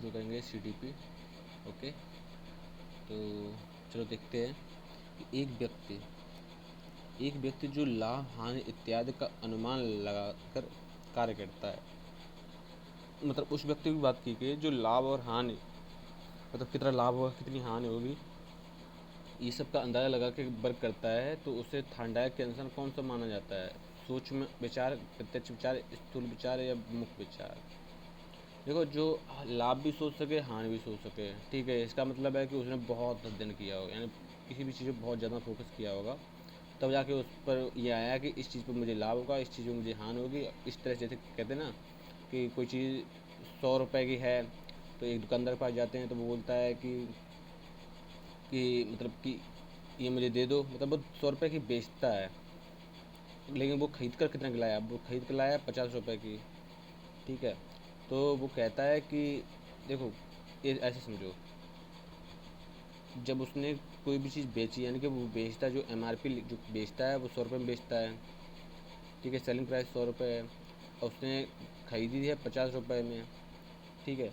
शुरू करेंगे CDP। Okay, तो चलो देखते हैं कि एक व्यक्ति जो लाभ हानि इत्यादि का अनुमान लगाकर कार्य करता है, मतलब उस व्यक्ति की बात की गई जो लाभ और हानि, मतलब कितना लाभ होगा कितनी हानि होगी, ये सब का अंदाज़ा लगा के वर्क करता है, तो उसे थार्डाइक के अनुसार कौन सा माना जाता है? सूक्ष्म विचार, प्रत्यक्ष विचार, स्थूल विचार या मुख्य विचार? देखो, जो लाभ भी सोच सके हानि भी सोच सके, ठीक है, इसका मतलब है कि उसने बहुत अध्ययन किया होगा, यानी किसी भी चीज़ पर बहुत ज़्यादा फोकस किया होगा, तब जाके उस पर ये आया कि इस चीज़ पर मुझे लाभ होगा, इस चीज़ में मुझे हानि होगी। इस तरह से कहते हैं ना कि कोई चीज़ 100 रुपये की है, तो एक दुकानदार के पास जाते हैं तो वो बोलता है कि मतलब कि ये मुझे दे दो, मतलब वो 100 रुपये की बेचता है, लेकिन वो खरीद कर कितना की लाया? वो खरीद कर लाया 50 रुपये की, ठीक है। तो वो कहता है कि देखो, ये ऐसे समझो, जब उसने कोई भी चीज़ बेची, यानी कि वो बेचता, जो MRP जो बेचता है वो 100 रुपये में बेचता है, ठीक है, सेलिंग प्राइस 100 रुपये है, और उसने खरीदी है 50 रुपये में, ठीक है।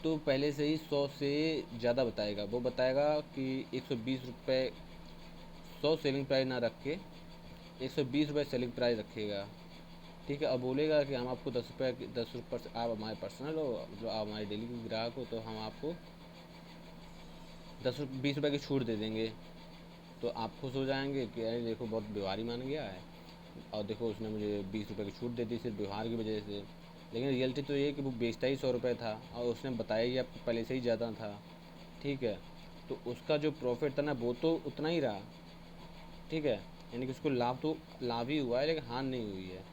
तो पहले से ही 100 से ज़्यादा बताएगा, वो बताएगा कि 120 रुपये 100 सेलिंग प्राइस ना रख के 120 रुपये सेलिंग प्राइस रखेगा, ठीक है। अब बोलेगा कि हम आपको 10 रुपये से, आप हमारे पर्सनल हो, मतलब आप हमारे डेली के ग्राहक हो, तो हम आपको 20 रुपये की छूट दे देंगे। तो आप खुश हो जाएंगे कि अरे देखो बहुत व्यवहारी मान गया है, और देखो उसने मुझे 20 रुपये की छूट दे दी सिर्फ व्यवहार की वजह से। लेकिन रियलिटी तो ये है कि वो बेचता ही 100 रुपये था, और उसने बताया ही आपको पहले से ही ज़्यादा था, ठीक है। तो उसका जो प्रॉफिट था ना, वो तो उतना ही रहा, ठीक है। यानी कि उसको लाभ ही हुआ है, लेकिन हानि नहीं हुई है।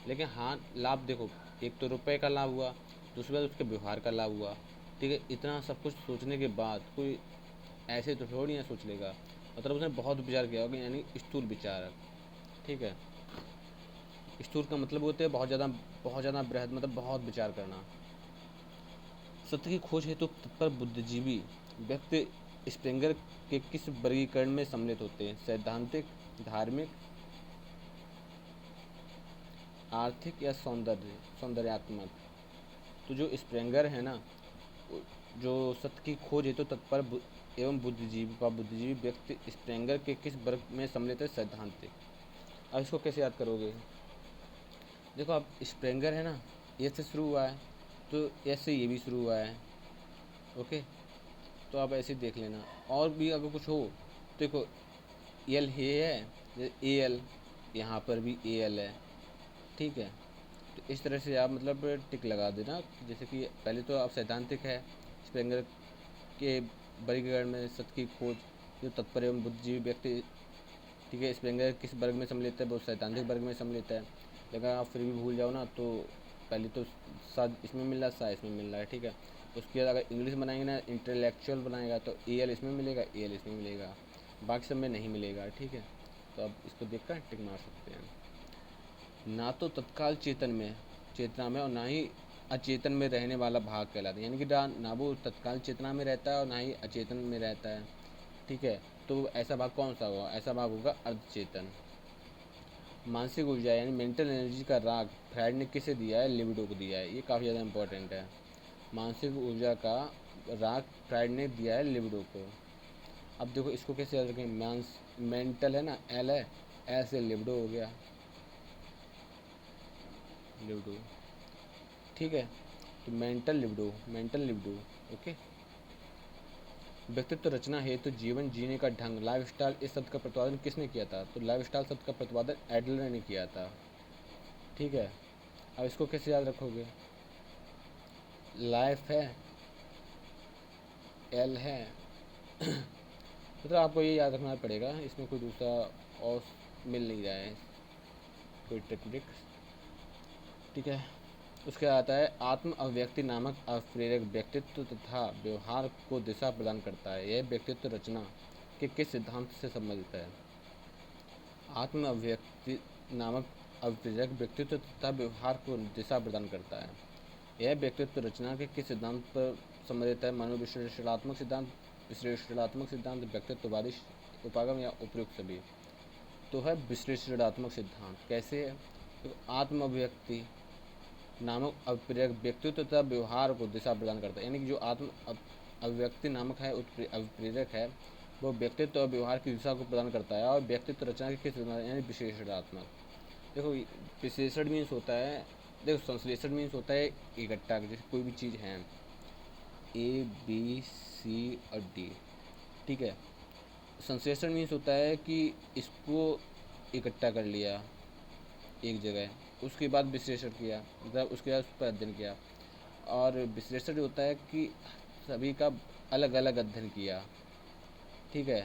लेकिन हाँ, लाभ देखो, एक तो रुपए का लाभ हुआ, दूसरी बात उसके व्यवहार का लाभ हुआ, ठीक है। इतना सब कुछ सोचने के बाद कोई ऐसे तो थोड़ी ना सोच लेगा, मतलब उसने बहुत विचार किया होगा, यानी स्थूल विचार, ठीक है। स्थूल का मतलब होता है बहुत ज़्यादा बृहद, मतलब बहुत विचार करना। सत्य की खोज हेतु तत्पर बुद्धिजीवी व्यक्ति स्प्रेंगर के किस वर्गीकरण में सम्मिलित होते हैं? सैद्धांतिक, धार्मिक, आर्थिक या सौंदर्यात्मक? तो जो स्प्रेंगर है ना, जो सत्य की खोज हेतु तत्पर एवं बुद्धिजीवी व्यक्ति स्प्रेंगर के किस वर्ग में सम्मिलित है? सैद्धांतिक। अब इसको कैसे याद करोगे? देखो, अब स्प्रेंगर है ना, ये से शुरू हुआ है, तो ऐसे ये भी शुरू हुआ है, ओके। तो आप ऐसे देख लेना, और भी अगर कुछ हो तो देखो, एल है, AL, यहाँ पर भी AL है, ठीक है। तो इस तरह से आप मतलब टिक लगा देना, जैसे कि पहले तो आप सैद्धांतिक है, स्प्रेंगर के वर्गीकरण में सत्य की खोज जो तत्पर एवं बुद्धिजीवी व्यक्ति, ठीक है, स्प्रेंगर किस वर्ग में सम्मिलित है? वो सैद्धांतिक वर्ग में सम्मिलित है। लेकिन आप फिर भी भूल जाओ ना, तो पहले तो सा इसमें मिल रहा है, सा इसमें मिल रहा है, ठीक है। उसके बाद अगर इंग्लिश बनाएंगे ना, इंटेलेक्चुअल बनाएगा, तो AL इसमें मिलेगा, AL इसमें मिलेगा, बाकी सब में नहीं मिलेगा, ठीक है। तो अब इसको देख कर टिक मार सकते हैं। ना तो तत्काल चेतना में और ना ही अचेतन में रहने वाला भाग कहलाता है, यानी कि ना वो तत्काल चेतना में रहता है और ना ही अचेतन में रहता है, ठीक है। तो ऐसा भाग कौन सा होगा? ऐसा भाग होगा अर्धचेतन। मानसिक ऊर्जा यानी मेंटल एनर्जी का राग फ्रायड ने किसे दिया है? लिबिडो को दिया है। ये काफ़ी ज़्यादा इंपॉर्टेंट है। मानसिक ऊर्जा का राग फ्रायड ने दिया है लिबिडो को। अब देखो, इसको कैसे याद रखें? मेंटल है ना, L है, L से लिबिडो हो गया, लिबिडो, ठीक है। तो मेंटल लिबिडो, ओके। व्यक्तित्व रचना हेतु तो जीवन जीने का ढंग, लाइफस्टाइल, इस शब्द का प्रतिपादन किसने किया था? तो लाइफस्टाइल शब्द का प्रतिपादन एडलर ने किया था, ठीक है। अब इसको कैसे याद रखोगे? लाइफ है, L है, मतलब आपको ये याद रखना पड़ेगा, इसमें कोई दूसरा और मिल नहीं रहा है, कोई टेक्निक, ठीक है। उसके आता है आत्म अभिव्यक्ति नामक अप्रेरक व्यक्तित्व तथा व्यवहार को दिशा प्रदान करता है। यह व्यक्तित्व रचना के किस सिद्धांत से संबंधित है? आत्म अभिव्यक्ति नामक अप्रेरक व्यक्तित्व तथा व्यवहार को दिशा प्रदान करता है। यह व्यक्तित्व रचना के किस सिद्धांत पर संबंधित है? मनोविश्लेषणात्मक सिद्धांत, विश्लेषणात्मक सिद्धांत, व्यक्तित्ववादी उपागम या उपयुक्त सभी? तो है विश्लेषणात्मक सिद्धांत। कैसे है? तो आत्म अभिव्यक्ति नामक अभिप्रेरक व्यक्तित्व तथा व्यवहार को दिशा प्रदान करता है। यानी कि जो अभिव्यक्ति नामक है अभिप्रेरक है, वो व्यक्तित्व और व्यवहार की दिशा को प्रदान करता है। और व्यक्तित्व रचना के किस यानी विशेषणात्मक। देखो विशेषण मीन्स होता है, देखो संश्लेषण मीन्स होता है इकट्ठा, जैसे कोई भी चीज़ है A B C और D, ठीक है। संश्लेषण मीन्स होता है कि इसको इकट्ठा कर लिया एक जगह, उसके बाद विश्लेषण किया, मतलब उसके बाद उस पर अध्ययन किया। और विश्लेषण होता है कि सभी का अलग अलग अध्ययन किया, ठीक है।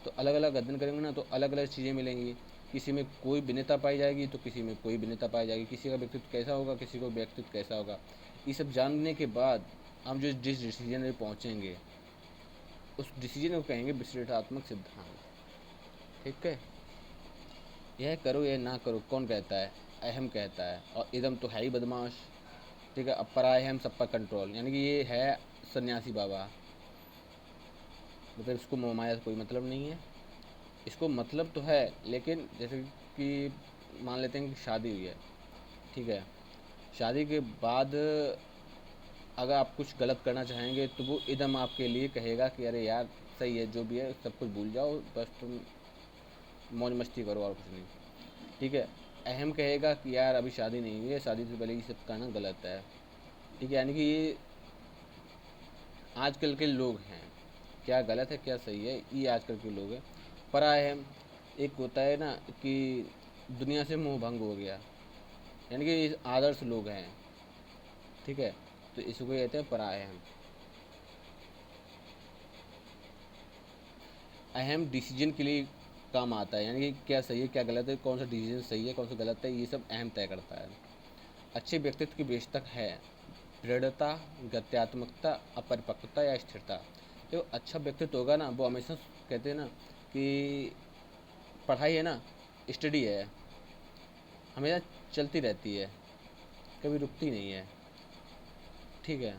तो अलग अलग अध्ययन करेंगे ना तो अलग अलग चीज़ें मिलेंगी। किसी में कोई भिन्नता पाई जाएगी तो किसी में कोई भिन्नता पाई जाएगी, किसी का व्यक्तित्व कैसा होगा, किसी को व्यक्तित्व कैसा होगा। ये सब जानने के बाद हम जिस डिसीजन में पहुँचेंगे उस डिसीजन को कहेंगे विश्लेषणात्मक सिद्धांत, ठीक है। यह करो यह ना करो कौन कहता है, अहम कहता है। और इदम तो है ही बदमाश, ठीक है। अब पराय हम सब पर कंट्रोल, यानी कि ये है सन्यासी बाबा, मतलब इसको मोहमाया से कोई मतलब नहीं है। इसको मतलब तो है, लेकिन जैसे कि मान लेते हैं कि शादी हुई है, ठीक है। शादी के बाद अगर आप कुछ गलत करना चाहेंगे तो वो इदम आपके लिए कहेगा कि अरे यार सही है, जो भी है सब कुछ भूल जाओ, बस तुम मौज मस्ती करो और कुछ नहीं, ठीक है। अहम कहेगा कि यार अभी शादी नहीं हुई है, शादी से पहले ये सब करना गलत है, ठीक है। यानी कि ये आजकल के लोग हैं, क्या गलत है क्या सही है ये आजकल के लोग हैं। पराअहम एक होता है ना कि दुनिया से मोह भंग हो गया, यानी कि ये आदर्श लोग हैं, ठीक है। तो इसको कहते हैं पराअहम। अहम डिसीजन के लिए काम आता है, यानी कि क्या सही है क्या गलत है, कौन सा डिसीजन सही है कौन सा गलत है, ये सब अहम तय करता है। अच्छे व्यक्तित्व की विशेषता है दृढ़ता, गत्यात्मकता, अपरिपक्वता या स्थिरता। जो अच्छा व्यक्तित्व होगा ना वो हमेशा कहते हैं ना कि पढ़ाई है ना, स्टडी है, हमेशा चलती रहती है, कभी रुकती नहीं है, ठीक है।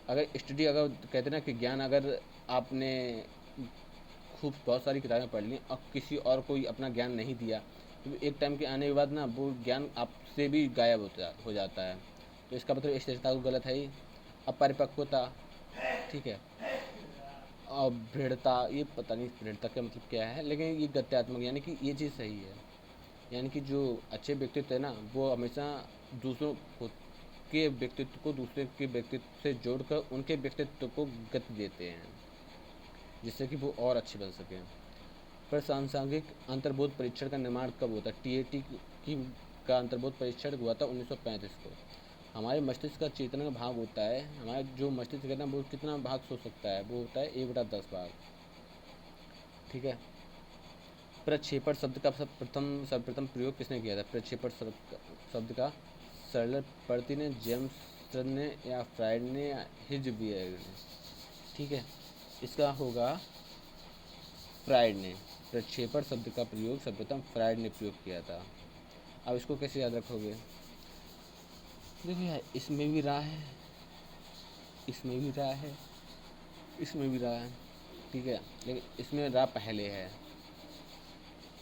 अगर स्टडी अगर कहते हैं ना कि ज्ञान अगर आपने खूब बहुत सारी किताबें पढ़ ली और किसी और कोई अपना ज्ञान नहीं दिया तो एक टाइम के आने के बाद ना वो ज्ञान आपसे भी गायब हो जाता है। तो इसका मतलब स्थिरता तो गलत है ही। अपरिपक्वता, ठीक है। और दृढ़ता, ये पता नहीं दृढ़ता का मतलब क्या है, लेकिन ये गत्यात्मक यानी कि ये चीज़ सही है। यानी कि जो अच्छे व्यक्तित्व है ना वो हमेशा दूसरों के व्यक्तित्व को दूसरे के व्यक्तित्व से जोड़कर उनके व्यक्तित्व को गति देते हैं, जिससे कि वो और अच्छे बन सकें। पर सांसांगिक अंतर्बोध परीक्षण का निर्माण कब होता है? टीएटी की का अंतर्बोध परीक्षण हुआ था 1935 को। हमारे मस्तिष्क का चेतना का भाग होता है, हमारा जो मस्तिष्क है ना वो कितना भाग सोच सकता है, वो होता है 1/10 भाग, ठीक है। प्रक्षेपण शब्द का सर्वप्रथम प्रयोग किसने किया था? प्रक्षेपण शब्द का सरल प्रति ने जेम्स ने या फ्राइड ने या हिजबियर ने, ठीक है। इसका होगा फ्राइड ने। प्रक्षेपण शब्द का प्रयोग सर्वप्रथम फ्राइड ने प्रयोग किया था। अब इसको कैसे याद रखोगे? देखो यार इसमें भी रहा है, इसमें भी रहा है, इसमें भी रहा है, ठीक है। लेकिन इसमें रहा पहले है,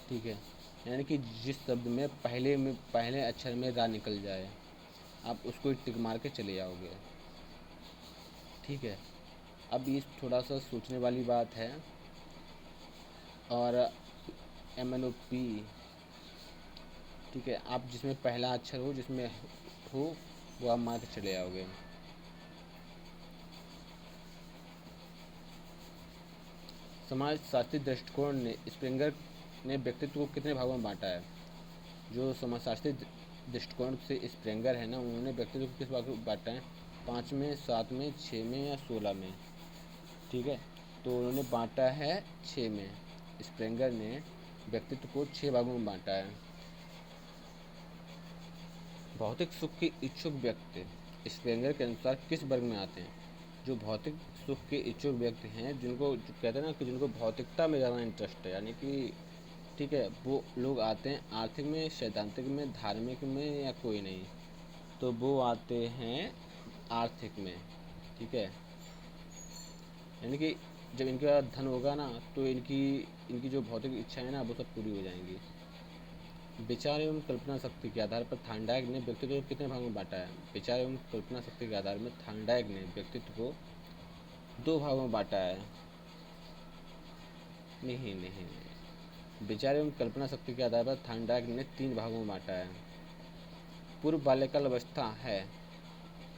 ठीक है। यानी कि जिस शब्द में पहले अक्षर में रा निकल जाए आप उसको टिक मार के चले जाओगे, ठीक है। अब ये थोड़ा सा सोचने वाली बात है। और MNOP, ठीक है। आप जिसमें पहला अक्षर हो जिसमें हो वो आप मार के चले जाओगे। समाज शास्त्री दृष्टिकोण ने स्प्रिंगर ने व्यक्तित्व को कितने भागों में बांटा है? जो समाजशास्त्री दृष्टिकोण से स्प्रेंगर है ना उन्होंने व्यक्तित्व को किस भाग में बांटा है? 5 में, 7 में, 6 में या 16 में, ठीक है। तो उन्होंने बांटा है 6 में। स्प्रेंगर ने व्यक्तित्व को 6 भागों में बांटा है। भौतिक सुख के इच्छुक व्यक्ति स्प्रेंगर के अनुसार किस वर्ग में आते हैं? जो भौतिक सुख के इच्छुक व्यक्ति हैं जिनको जो कहते हैं ना कि जिनको भौतिकता में ज़्यादा इंटरेस्ट है, यानी कि ठीक है, वो लोग आते हैं आर्थिक में, सैद्धांतिक में, धार्मिक में या कोई नहीं, तो वो आते हैं आर्थिक में, ठीक है। यानी कि जब इनके पास धन होगा ना तो इनकी इनकी जो भौतिक इच्छा है ना वो सब पूरी हो जाएंगी। विचार एवं कल्पना शक्ति के आधार पर थार्नडाइक ने व्यक्तित्व को कितने भागों में बांटा है? विचार एवं कल्पना शक्ति के आधार में थार्नडाइक ने व्यक्तित्व को 2 भागों में बांटा है। नहीं। विचार एवं कल्पना शक्ति के आधार पर थार्नडाइक ने 3 भागों में बांटा है। पूर्व बाल्यकाल अवस्था है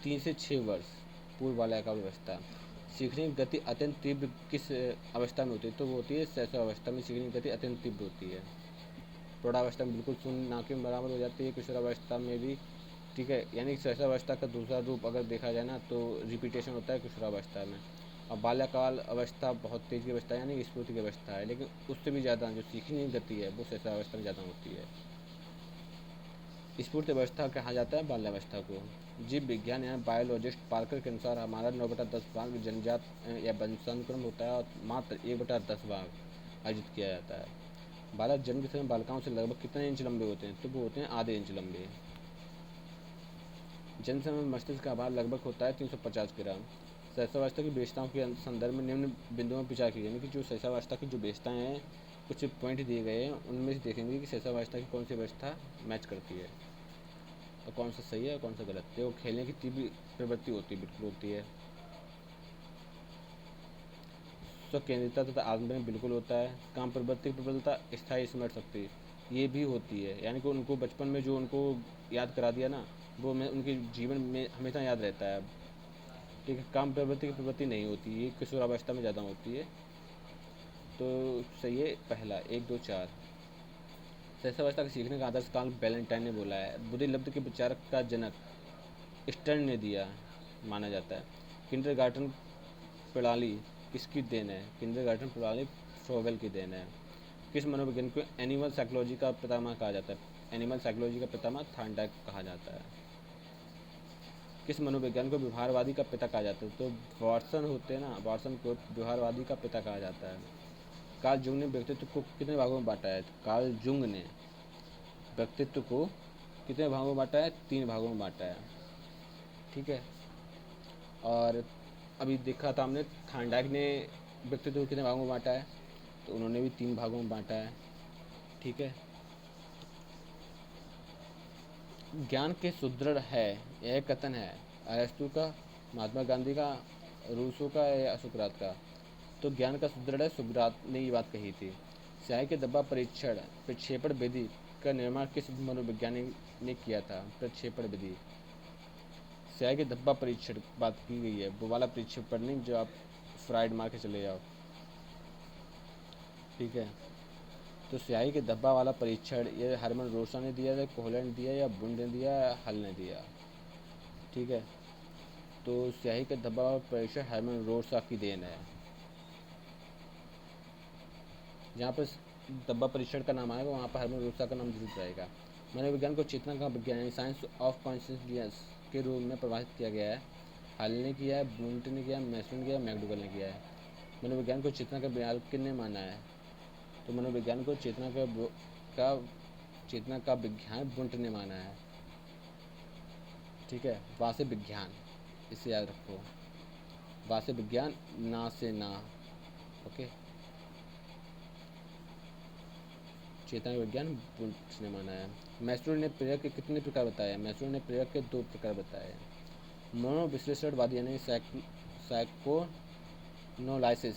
3 से 6 वर्ष। पूर्व बाल्यकाल अवस्था। सीखने की गति अत्यंत तीव्र किस अवस्था में होती है? तो वो होती है शैशव अवस्था में सीखने की गति अत्यंत तीव्र होती है। प्रौढ़ावस्था में बिल्कुल शून्य ना के बराबर हो जाती है, किशोरावस्था में भी। ठीक है, यानी शैशवावस्था का दूसरा रूप अगर देखा जाए ना तो रिपीटेशन होता है किशोरावस्था में। और बाल्यकाल अवस्था बहुत तेज की अवस्था है, यानी स्फूर्ति की अवस्था है, लेकिन उससे भी ज़्यादा जो सीखने की गति है वो शैशवावस्था में ज़्यादा होती है। स्फूर्ति अवस्था कहा जाता है बाल्यावस्था को। जीव विज्ञान या बायोलॉजिस्ट पार्कर के अनुसार हमारा 9/10 भाग जन्मजात या वंशानुक्रम होता है और मात्र 1/10 भाग अर्जित किया जाता है। बालक जन्म के समय बालिकाओं से लगभग कितने इंच लंबे होते हैं? तो वो होते हैं आधे इंच लंबे। जन्म समय मस्तिष्क का आकार लगभग होता है 350 ग्राम। शैशवावस्था की विशेषताओं के संदर्भ में निम्न बिंदुओं पर विचार कीजिए, यानी कि जो शैशवावस्था की जो विशेषताएं हैं, कुछ पॉइंट दिए गए हैं, उनमें से देखेंगे कि शैशवावस्था की कौन सी अवस्था मैच करती है और कौन सा सही है और कौन सा गलत है। वो खेलने की तीव्र प्रवृत्ति होती है, बिल्कुल होती है। स्वकेंद्रिता तथा आत्मनिर्भर बिल्कुल होता है। काम प्रवृत्ति की प्रबलता, स्थायी स्मरण शक्ति, ये भी होती है, यानी कि उनको बचपन में जो उनको याद करा दिया ना, वो मैं उनके जीवन में हमेशा याद रहता है। ठीक है, काम प्रवृत्ति की प्रवृत्ति नहीं होती, ये किशोरावस्था में ज़्यादा होती है। तो सही है पहला, 1 2 4। शैशवावस्था का सीखने का आदर्श काल वैलेंटाइन ने बोला है। बुद्धि के विचारक का जनक स्टर्न ने दिया माना जाता है। किंडरगार्टन प्रणाली किसकी देन है? किंडरगार्टन प्रणाली फ्रोवेल की देन है। किस मनोविज्ञान को एनिमल साइकोलॉजी का पितामह कहा जाता है? एनिमल साइकोलॉजी का पितामह थार्नडाइक कहा जाता है। किस मनोविज्ञान को व्यवहारवादी का पिता कहा जाता है? तो वाटसन होते हैं ना, वाटसन को व्यवहारवादी का पिता कहा जाता है। कार्ल जुंग ने व्यक्तित्व को कितने भागों में बांटा है? कार्ल जुंग ने व्यक्तित्व को कितने भागों में बांटा है? 3 भागों में बांटा है। ठीक है, और अभी देखा था हमने थार्नडाइक ने व्यक्तित्व को कितने भागों में बांटा है, तो उन्होंने भी 3 भागों में बांटा है। ठीक है, ज्ञान के सुदृढ़ है, यह कथन है अरस्तु का, महात्मा गांधी का, रूसो का या सुकरात का? तो ज्ञान का सुदृढ़ है, सुकरात ने ये बात कही थी। स्याही के धब्बा परीक्षण प्रक्षेपण विधि का निर्माण किस मनोवैज्ञानिक ने किया था? प्रक्षेपण विधि, स्याही के धब्बा परीक्षण बात की गई है, वो वाला प्रक्षेपण नहीं जो आप फ्राइड मार के चले जाओ। ठीक है, तो स्याही के धब्बा वाला परीक्षण ये हरमन रोसा ने दिया था, कोहलर ने दिया, या बुंड ने दिया, या हल ने दिया? ठीक है, तो स्याही के धब्बा वाला परीक्षण हरमन रोसा की देन है। जहाँ पर धब्बा परीक्षण का नाम आएगा वहाँ पर हरमन रोसा का नाम जरूर रहेगा। मनोविज्ञान को चेतना का विज्ञान, साइंस ऑफ कॉन्शियसनेस के रूप में प्रभावित किया गया है। हल ने किया है, बुंट ने किया, मैस्लो ने किया, मैकडूगल ने किया है। मनोविज्ञान को चेतना का बुनियाद किसने माना है? तो मनोविज्ञान को चेतना का विज्ञान बुंट ने माना है। ठीक है, वा से विज्ञान, इसे याद रखो, वा से विज्ञान, ना से ना। ओके, चेतना का विज्ञान बुंट ने माना है। मैस्लो ने प्रेरक के कितने प्रकार बताए? मैस्लो ने प्रेरक के 2 प्रकार बताए। मनोविश्लेषणवादी यानी साइकोनोलाइसिस,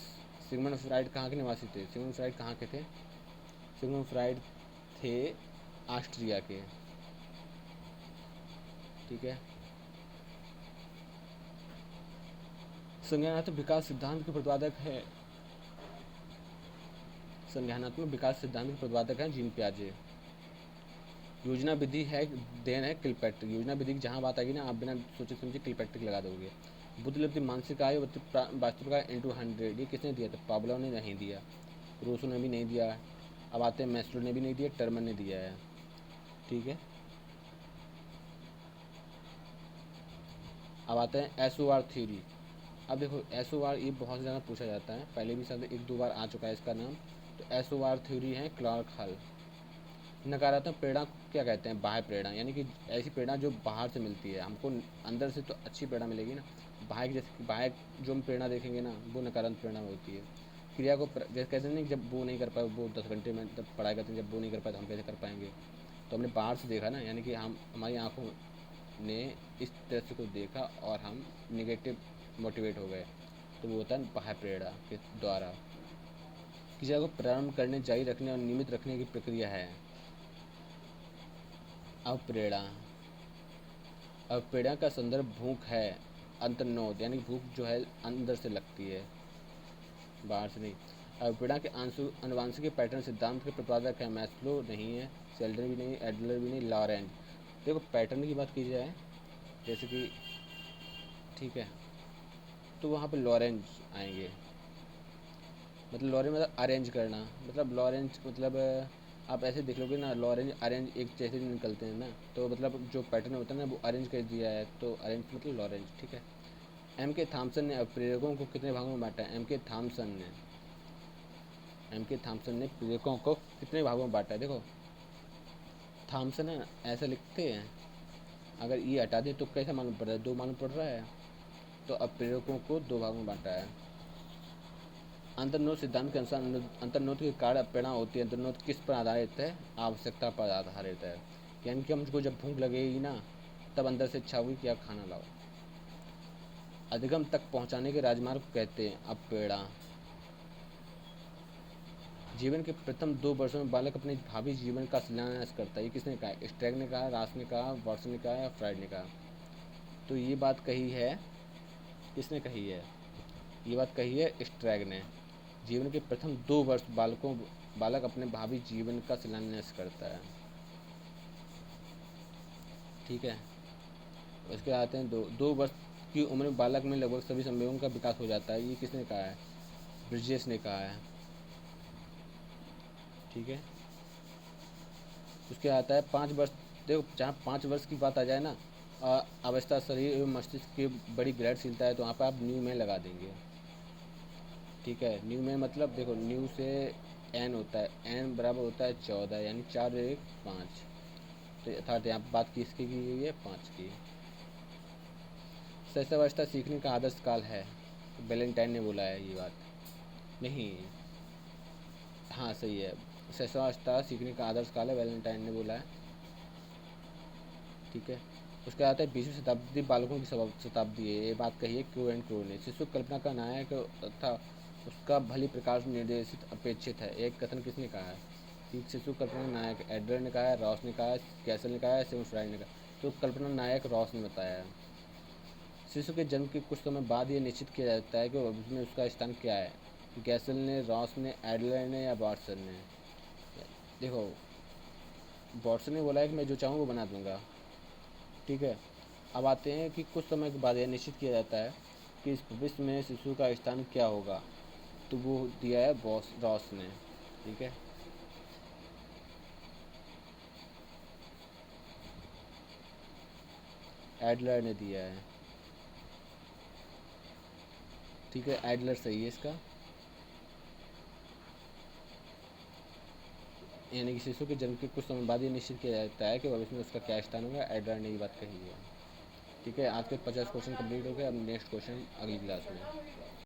सिगमंड फ्राइड कहाँ के निवासी थे? सिगमंड फ्राइड कहाँ के थे? सिगमंड फ्राइड थे ऑस्ट्रिया के। ठीक है, संज्ञानात्मक विकास सिद्धांत के प्रतिपादक है, संज्ञानात्मक विकास सिद्धांत के प्रतिपादक हैं जीन पियाजे। योजना विधि है देन है किलपैट्रिक। योजना विधि की जहाँ बात आएगी ना, आप बिना सोचे समझे किलपैट्रिक लगा दोगे। बुद्धिलब्धि मानसिक आयु वास्तविक आयु इंटू 100, ये किसने दिया था? पाब्लो ने नहीं दिया, रूसो ने भी नहीं दिया। अब आते हैं मैस्लो ने भी नहीं दिया, टर्मन ने दिया है। ठीक है, अब आते हैं एसओआर थ्योरी। अब देखो एसओआर ये बहुत ज़्यादा पूछा जाता है, पहले भी शायद 1 2 बार आ चुका है इसका नाम। तो एसओआर थ्योरी है क्लार्क हल। नकारात्मक प्रेरणा क्या कहते हैं? बाह्य प्रेरणा, यानी कि ऐसी प्रेरणा जो बाहर से मिलती है हमको, अंदर से तो अच्छी प्रेरणा मिलेगी ना, बाहर जैसे बाहर जो हम प्रेरणा देखेंगे ना वो नकारात्मक प्रेरणा होती है। क्रिया को जैसे कहते हैं ना, जब वो नहीं कर पाए वो 10 घंटे में जब पढ़ाई करते हैं, जब वो नहीं कर पाए तो हम कैसे कर पाएंगे। तो हमने बाहर से देखा ना, यानी कि हम हमारी आँखों ने इस दृश्य को देखा और हम नेगेटिव मोटिवेट हो गए, तो वो होता है बाह्य प्रेरणा के द्वारा। किसी को प्रारंभ करने, जारी रखने और नियमित रखने की प्रक्रिया है। अप्रेरणा, अप्रेरणा का संदर्भ भूख है, अंतर्नोद, यानी भूख जो है अंदर से लगती है, बाहर से नहीं। अप्रेरणा के आनुवांशिक पैटर्न सिद्धांत के प्रतिपादक है मैस्लो नहीं है, सेल्डर भी नहीं, एडलर भी नहीं, लॉरेंज। देखो पैटर्न की बात की जाए जैसे कि, ठीक है, तो वहाँ पे लॉरेंज आएंगे। मतलब लॉरेंज मतलब अरेंज करना, मतलब लॉरेंज मतलब आप ऐसे देख लोगे ना, लॉरेंज अरेंज एक जैसे निकलते हैं ना, तो मतलब जो पैटर्न होता है ना वो अरेंज कर दिया है, तो अरेंज मतलब लॉरेंज, ठीक है। एम के थॉमसन ने प्रेरकों को कितने भागों में बांटा है? एम के थॉमसन ने प्रेरकों को कितने भागों में बांटा है? देखो थॉमसन है, ऐसा लिखते हैं, अगर ये हटा दे तो कैसा मालूम पड़ रहा है? 2 मालूम पड़ रहा है, तो अब प्रेरकों को 2 भागों में बांटा है। अंतर्नोद सिद्धांत के अनुसार अंतर्नोद के कारण प्रेरणा होती है। अंतर्नोद किस पर आधारित है? आवश्यकता पर आधारित है, यानी कि हमको जब भूख लगेगी ना, तब अंदर से इच्छा होगी कि आप खाना लाओ। अधिगम तक पहुंचाने के राजमार्ग को कहते हैं अप्रेरणा। जीवन के प्रथम 2 वर्षों में बालक अपने भावी जीवन का शिलान्यास करता है। ये किसने कहा? स्ट्रैग ने कहा, रास ने कहा, वाटसन ने कहा या फ्राइड ने कहा? तो ये बात कही है, किसने कही है? ये बात कही है स्ट्रैग ने। जीवन के प्रथम 2 वर्ष बालक अपने भावी जीवन का शिलान्यास करता है, ठीक है। उसके आते हैं 2 वर्ष की उम्र में बालक में लगभग सभी संवेगों का विकास हो जाता है। ये किसने कहा है? ब्रिजेस ने कहा है, ठीक है। उसके आता है 5 वर्ष। देखो जहाँ 5 वर्ष की बात आ जाए ना, अवस्था शरीर एवं मस्तिष्क की बड़ी ग्रहणशीलता है, तो वहाँ पर आप न्यू में लगा देंगे, ठीक है। न्यू में मतलब देखो न्यू से एन होता है, एन बराबर होता है 14, यानी 4 1 5, तो अर्थात यहाँ बात किसकी की गई है? 5 की। शैशवावस्था सीखने का आदर्श काल है, वैलेंटाइन ने बोला है ये बात। नहीं, हाँ सही है, शैशवावस्था सीखने का आदर्श काल है, वैलेंटाइन ने बोला है, ठीक है। उसके आता है 20वीं शताब्दी बालकों की शताब्दी है, ये बात कही है क्रू एंड क्रू ने। शिशु कल्पना का नायक तथा उसका भली प्रकार से निर्देशित अपेक्षित है, एक कथन किसने कहा है? कि शिशु कल्पना नायक एडलर ने कहा है, रॉस ने कहा है, कैसल ने कहा है, सिमन फ्राइड ने कहा। तो कल्पना नायक रॉस ने बताया है। शिशु के जन्म के कुछ समय बाद ये निश्चित किया जाता है कि भविष्य में उसका स्थान क्या है। गैसल ने, रॉस ने, एडलर ने या वाटसन ने? देखो वाटसन ने बोला है कि मैं जो चाहूँ वो बना दूंगा, ठीक है। अब आते हैं कि कुछ समय के बाद यह निश्चित किया जाता है कि इस भविष्य में शिशु का स्थान क्या होगा, तो वो दिया है रॉस ने, ठीक है। एडलर ने दिया है, ठीक है, एडलर सही है इसका, यानी कि शिशु के जन्म के कुछ समय बाद ये निश्चित किया जाता है कि भविष्य में उसका क्या स्थान होगा। एडलर ने ये बात कही है, ठीक है। आज के 50 क्वेश्चन कंप्लीट हो गए। अब नेक्स्ट क्वेश्चन अगली क्लास में।